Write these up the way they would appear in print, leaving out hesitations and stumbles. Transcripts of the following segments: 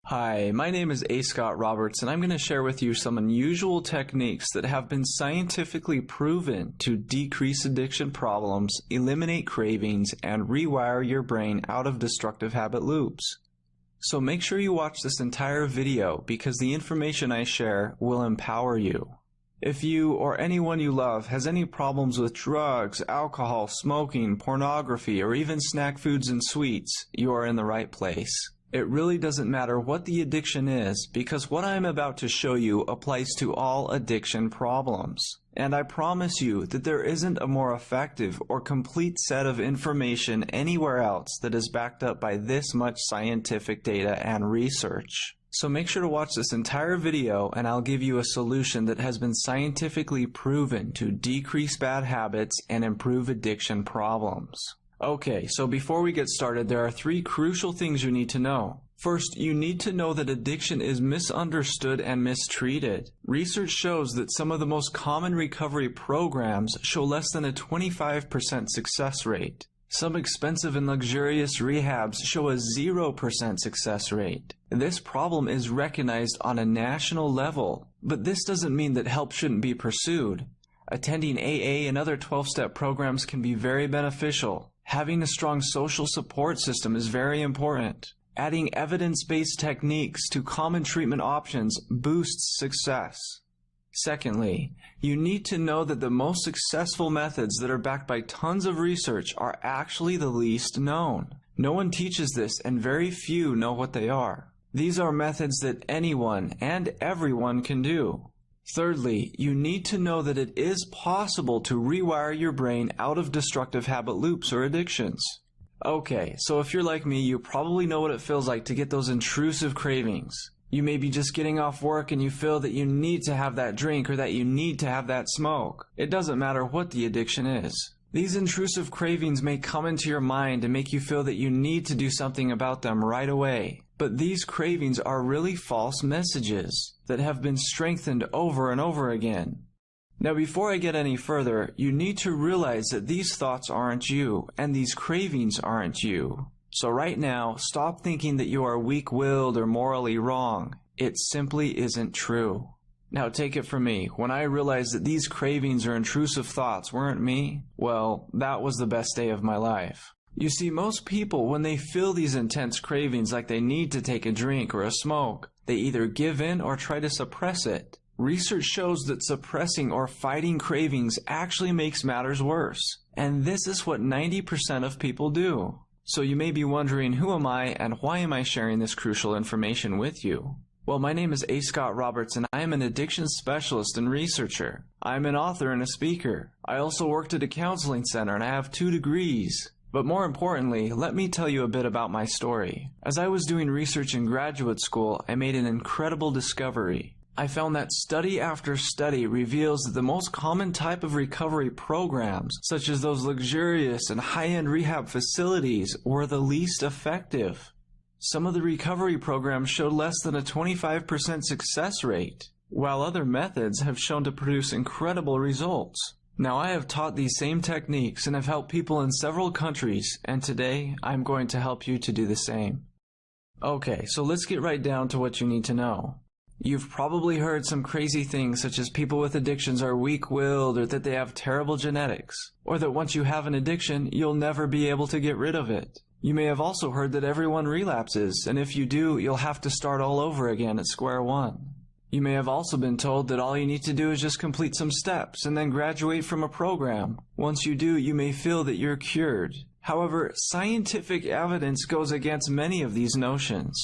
Hi, my name is A. Scott Roberts, and I'm going to share with you some unusual techniques that have been scientifically proven to decrease addiction problems, eliminate cravings, and rewire your brain out of destructive habit loops. So make sure you watch this entire video because the information I share will empower you. If you or anyone you love has any problems with drugs, alcohol, smoking, pornography, or even snack foods and sweets, you are in the right place. It really doesn't matter what the addiction is because what I am about to show you applies to all addiction problems. And I promise you that there isn't a more effective or complete set of information anywhere else that is backed up by this much scientific data and research. So make sure to watch this entire video and I'll give you a solution that has been scientifically proven to decrease bad habits and improve addiction problems. Okay, so before we get started, there are 3 crucial things you need to know. First, you need to know that addiction is misunderstood and mistreated. Research shows that some of the most common recovery programs show less than a 25% success rate. Some expensive and luxurious rehabs show a 0% success rate. This problem is recognized on a national level, but this doesn't mean that help shouldn't be pursued. Attending AA and other 12-step programs can be very beneficial. Having a strong social support system is very important. Adding evidence-based techniques to common treatment options boosts success. Secondly, you need to know that the most successful methods that are backed by tons of research are actually the least known. No one teaches this and very few know what they are. These are methods that anyone and everyone can do. Thirdly, you need to know that it is possible to rewire your brain out of destructive habit loops or addictions. Okay, so if you're like me, you probably know what it feels like to get those intrusive cravings. You may be just getting off work and you feel that you need to have that drink or that you need to have that smoke. It doesn't matter what the addiction is. These intrusive cravings may come into your mind and make you feel that you need to do something about them right away. But these cravings are really false messages that have been strengthened over and over again. Now, before I get any further, you need to realize that these thoughts aren't you, and these cravings aren't you. So right now, stop thinking that you are weak-willed or morally wrong. It simply isn't true. Now, take it from me. When I realized that these cravings or intrusive thoughts weren't me, well, that was the best day of my life. You see, most people, when they feel these intense cravings like they need to take a drink or a smoke, they either give in or try to suppress it. Research shows that suppressing or fighting cravings actually makes matters worse. And this is what 90% of people do. So you may be wondering, who am I and why am I sharing this crucial information with you? Well, my name is A. Scott Roberts and I am an addiction specialist and researcher. I am an author and a speaker. I also worked at a counseling center and I have 2 degrees. But more importantly, let me tell you a bit about my story. As I was doing research in graduate school, I made an incredible discovery. I found that study after study reveals that the most common type of recovery programs, such as those luxurious and high-end rehab facilities, were the least effective. Some of the recovery programs showed less than a 25% success rate, while other methods have shown to produce incredible results. Now, I have taught these same techniques and have helped people in several countries, and today I'm going to help you to do the same. Okay, so let's get right down to what you need to know. You've probably heard some crazy things such as people with addictions are weak-willed or that they have terrible genetics, or that once you have an addiction, you'll never be able to get rid of it. You may have also heard that everyone relapses, and if you do, you'll have to start all over again at square one. You may have also been told that all you need to do is just complete some steps and then graduate from a program. Once you do, you may feel that you're cured. However, scientific evidence goes against many of these notions.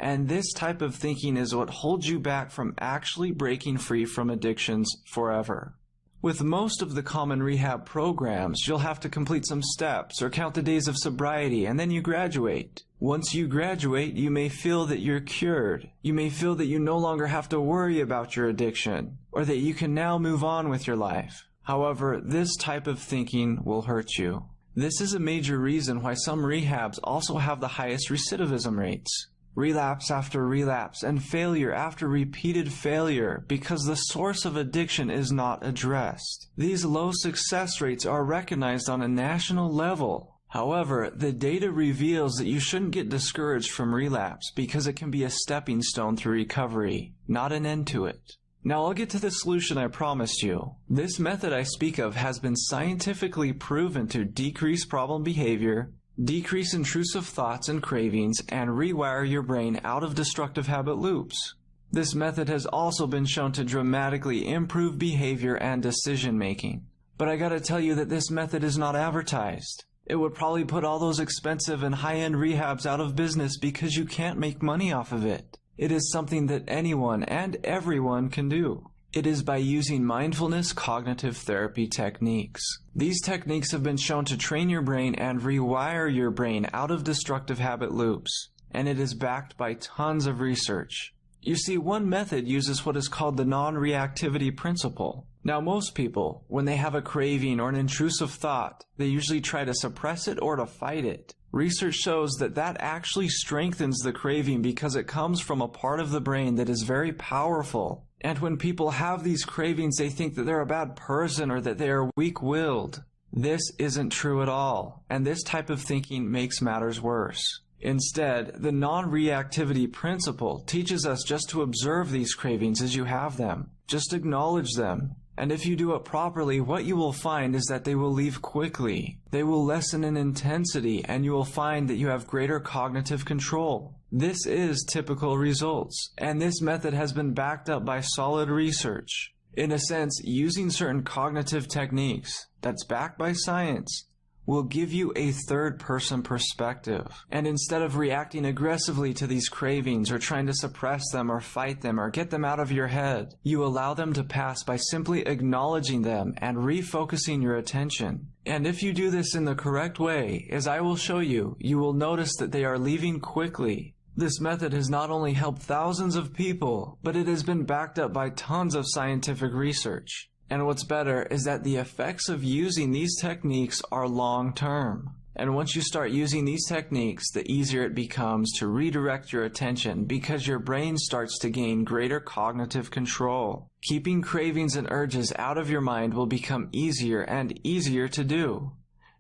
And this type of thinking is what holds you back from actually breaking free from addictions forever. With most of the common rehab programs, you'll have to complete some steps or count the days of sobriety and then you graduate. Once you graduate, you may feel that you're cured. You may feel that you no longer have to worry about your addiction, or that you can now move on with your life. However, this type of thinking will hurt you. This is a major reason why some rehabs also have the highest recidivism rates. Relapse after relapse and failure after repeated failure because the source of addiction is not addressed. These low success rates are recognized on a national level. However, the data reveals that you shouldn't get discouraged from relapse because it can be a stepping stone through recovery, not an end to it. Now I'll get to the solution I promised you. This method I speak of has been scientifically proven to decrease problem behavior, decrease intrusive thoughts and cravings, and rewire your brain out of destructive habit loops. This method has also been shown to dramatically improve behavior and decision making. But I gotta tell you that this method is not advertised. It would probably put all those expensive and high-end rehabs out of business because you can't make money off of it. It is something that anyone and everyone can do. It is by using mindfulness cognitive therapy techniques. These techniques have been shown to train your brain and rewire your brain out of destructive habit loops, and it is backed by tons of research. You see, one method uses what is called the non-reactivity principle. Now, most people, when they have a craving or an intrusive thought, they usually try to suppress it or to fight it. Research shows that that actually strengthens the craving because it comes from a part of the brain that is very powerful. And when people have these cravings, they think that they're a bad person or that they are weak-willed. This isn't true at all, and this type of thinking makes matters worse. Instead, the non-reactivity principle teaches us just to observe these cravings as you have them. Just acknowledge them. And if you do it properly, what you will find is that they will leave quickly. They will lessen in intensity, and you will find that you have greater cognitive control. This is typical results, and this method has been backed up by solid research. In a sense, using certain cognitive techniques that's backed by science will give you a third-person perspective. And instead of reacting aggressively to these cravings or trying to suppress them or fight them or get them out of your head, you allow them to pass by simply acknowledging them and refocusing your attention. And if you do this in the correct way, as I will show you, you will notice that they are leaving quickly. This method has not only helped thousands of people, but it has been backed up by tons of scientific research. And what's better is that the effects of using these techniques are long-term. And once you start using these techniques, the easier it becomes to redirect your attention because your brain starts to gain greater cognitive control. Keeping cravings and urges out of your mind will become easier and easier to do.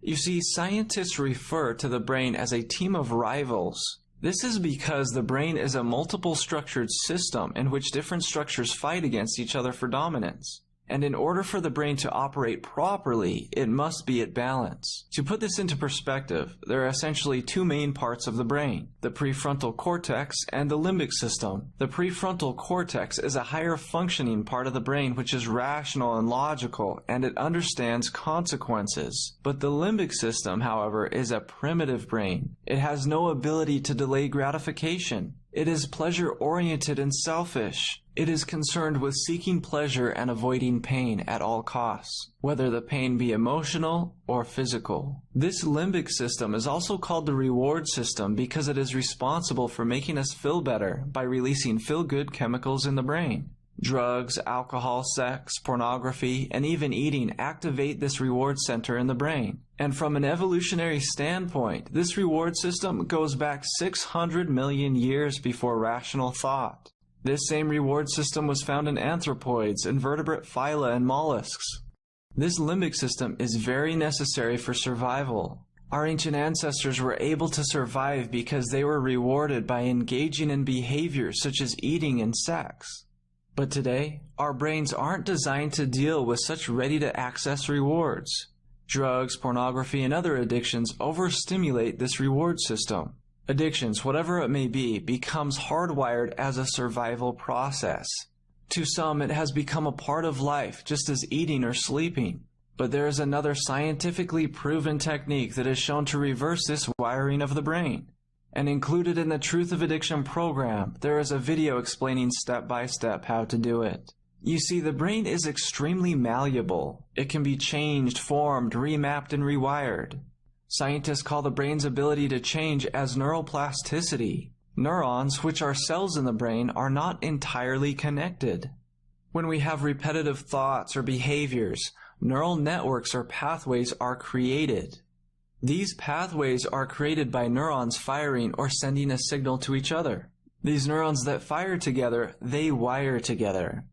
You see, scientists refer to the brain as a team of rivals. This is because the brain is a multiple structured system in which different structures fight against each other for dominance. And in order for the brain to operate properly, it must be at balance. To put this into perspective, there are essentially two main parts of the brain, the prefrontal cortex and the limbic system. The prefrontal cortex is a higher functioning part of the brain which is rational and logical, and it understands consequences. But the limbic system, however, is a primitive brain. It has no ability to delay gratification. It is pleasure-oriented and selfish. It is concerned with seeking pleasure and avoiding pain at all costs, whether the pain be emotional or physical. This limbic system is also called the reward system because it is responsible for making us feel better by releasing feel-good chemicals in the brain. Drugs, alcohol, sex, pornography, and even eating activate this reward center in the brain. And from an evolutionary standpoint, this reward system goes back 600 million years before rational thought. This same reward system was found in anthropoids, invertebrate phyla, and mollusks. This limbic system is very necessary for survival. Our ancient ancestors were able to survive because they were rewarded by engaging in behaviors such as eating and sex. But today, our brains aren't designed to deal with such ready-to-access rewards. Drugs, pornography, and other addictions overstimulate this reward system. Addictions, whatever it may be, becomes hardwired as a survival process. To some, it has become a part of life, just as eating or sleeping. But there is another scientifically proven technique that is shown to reverse this wiring of the brain. And included in the Truth of Addiction program, there is a video explaining step-by-step how to do it. You see, the brain is extremely malleable. It can be changed, formed, remapped, and rewired. Scientists call the brain's ability to change as neuroplasticity. Neurons, which are cells in the brain, are not entirely connected. When we have repetitive thoughts or behaviors, neural networks or pathways are created. These pathways are created by neurons firing or sending a signal to each other. These neurons that fire together, they wire together.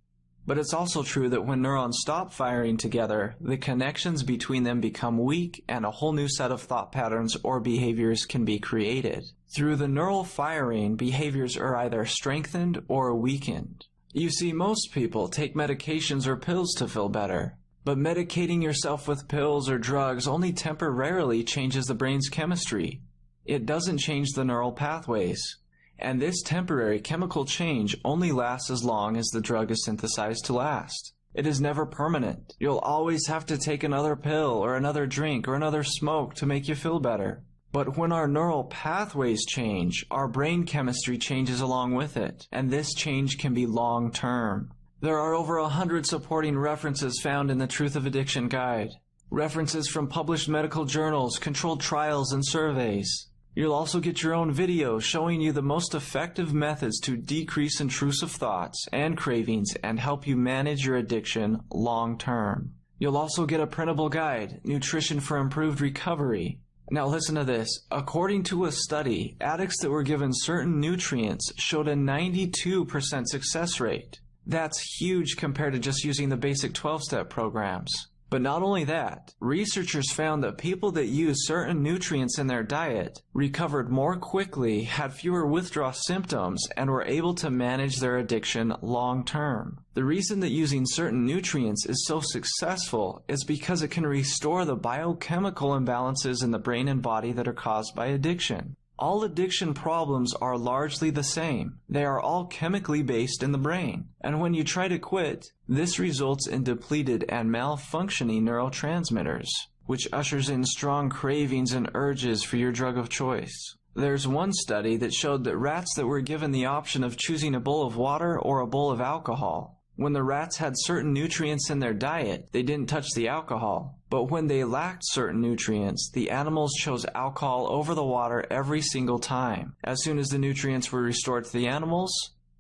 But it's also true that when neurons stop firing together, the connections between them become weak and a whole new set of thought patterns or behaviors can be created. Through the neural firing, behaviors are either strengthened or weakened. You see, most people take medications or pills to feel better. But medicating yourself with pills or drugs only temporarily changes the brain's chemistry. It doesn't change the neural pathways. And this temporary chemical change only lasts as long as the drug is synthesized to last. It is never permanent. You'll always have to take another pill or another drink or another smoke to make you feel better. But when our neural pathways change, our brain chemistry changes along with it, and this change can be long-term. There are over 100 supporting references found in the Truth of Addiction Guide. References from published medical journals, controlled trials, and surveys. You'll also get your own video showing you the most effective methods to decrease intrusive thoughts and cravings and help you manage your addiction long-term. You'll also get a printable guide, Nutrition for Improved Recovery. Now listen to this. According to a study, addicts that were given certain nutrients showed a 92% success rate. That's huge compared to just using the basic 12-step programs. But not only that, researchers found that people that used certain nutrients in their diet recovered more quickly, had fewer withdrawal symptoms, and were able to manage their addiction long-term. The reason that using certain nutrients is so successful is because it can restore the biochemical imbalances in the brain and body that are caused by addiction. All addiction problems are largely the same. They are all chemically based in the brain. And when you try to quit, this results in depleted and malfunctioning neurotransmitters, which ushers in strong cravings and urges for your drug of choice. There's one study that showed that rats that were given the option of choosing a bowl of water or a bowl of alcohol, when the rats had certain nutrients in their diet, they didn't touch the alcohol. But when they lacked certain nutrients, the animals chose alcohol over the water every single time. As soon as the nutrients were restored to the animals,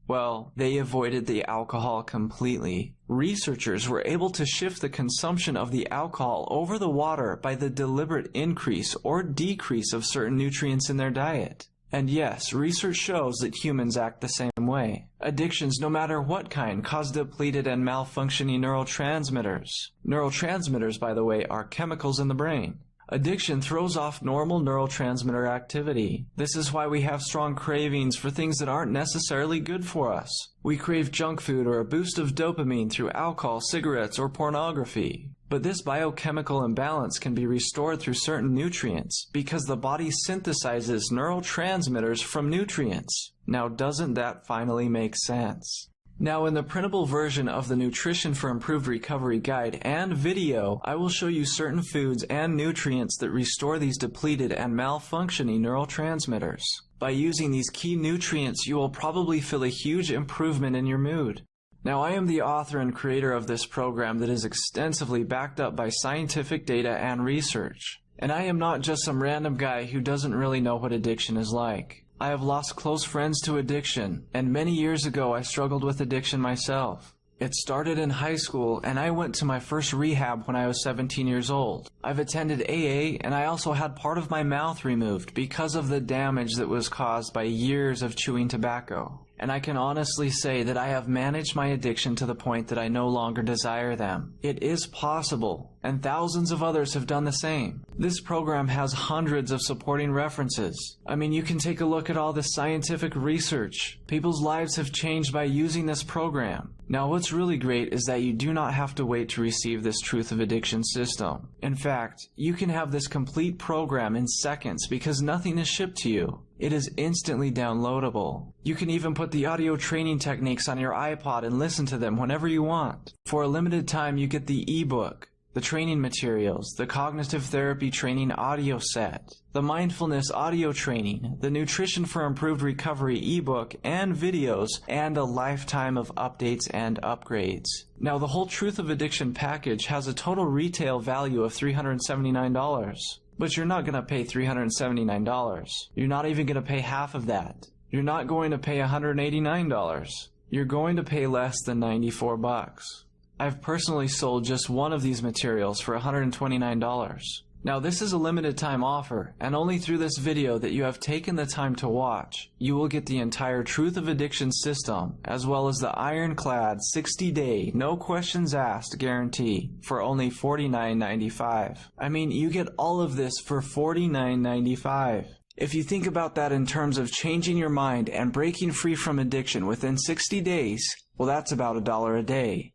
well, they avoided the alcohol completely. Researchers were able to shift the consumption of the alcohol over the water by the deliberate increase or decrease of certain nutrients in their diet. And yes, research shows that humans act the same way. Addictions, no matter what kind, cause depleted and malfunctioning neurotransmitters. Neurotransmitters, by the way, are chemicals in the brain. Addiction throws off normal neurotransmitter activity. This is why we have strong cravings for things that aren't necessarily good for us. We crave junk food or a boost of dopamine through alcohol, cigarettes, or pornography. But this biochemical imbalance can be restored through certain nutrients because the body synthesizes neurotransmitters from nutrients. Now, doesn't that finally make sense? Now, in the printable version of the Nutrition for Improved Recovery Guide and video, I will show you certain foods and nutrients that restore these depleted and malfunctioning neurotransmitters. By using these key nutrients, you will probably feel a huge improvement in your mood. Now, I am the author and creator of this program that is extensively backed up by scientific data and research. And I am not just some random guy who doesn't really know what addiction is like. I have lost close friends to addiction, and many years ago I struggled with addiction myself. It started in high school, and I went to my first rehab when I was 17 years old. I've attended AA, and I also had part of my mouth removed because of the damage that was caused by years of chewing tobacco. And I can honestly say that I have managed my addiction to the point that I no longer desire them. It is possible, and thousands of others have done the same. This program has hundreds of supporting references. I mean, you can take a look at all the scientific research. People's lives have changed by using this program. Now, what's really great is that you do not have to wait to receive this Truth of Addiction system. In fact, you can have this complete program in seconds because nothing is shipped to you. It is instantly downloadable. You can even put the audio training techniques on your iPod and listen to them whenever you want. For a limited time, you get the ebook, the training materials, the cognitive therapy training audio set, the mindfulness audio training, the Nutrition for Improved Recovery ebook and videos, and a lifetime of updates and upgrades. Now, the whole Truth of Addiction package has a total retail value of $379. But you're not going to pay $379. You're not even going to pay half of that. You're not going to pay $189. You're going to pay less than $94. I've personally sold just one of these materials for $129. Now this is a limited time offer, and only through this video that you have taken the time to watch, you will get the entire Truth of Addiction system, as well as the ironclad 60-day, no questions asked guarantee for only $49.95. I mean, you get all of this for $49.95. If you think about that in terms of changing your mind and breaking free from addiction within 60 days, well, that's about $1 a day.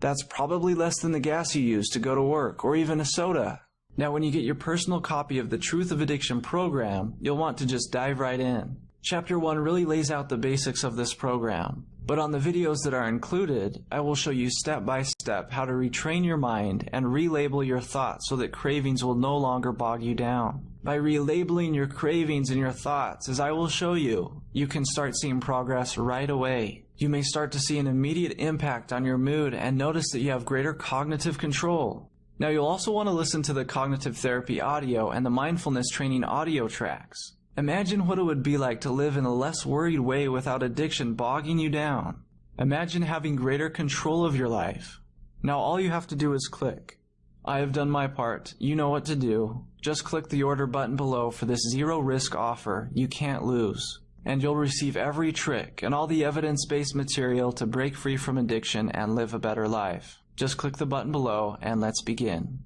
That's probably less than the gas you use to go to work, or even a soda. Now, when you get your personal copy of the Truth of Addiction program, you'll want to just dive right in. Chapter 1 really lays out the basics of this program, but on the videos that are included, I will show you step by step how to retrain your mind and relabel your thoughts so that cravings will no longer bog you down. By relabeling your cravings and your thoughts, as I will show you, you can start seeing progress right away. You may start to see an immediate impact on your mood and notice that you have greater cognitive control. Now, you'll also want to listen to the cognitive therapy audio and the mindfulness training audio tracks. Imagine what it would be like to live in a less worried way without addiction bogging you down. Imagine having greater control of your life. Now, all you have to do is click. I have done my part. You know what to do. Just click the order button below for this zero-risk offer you can't lose. And you'll receive every trick and all the evidence-based material to break free from addiction and live a better life. Just click the button below and let's begin.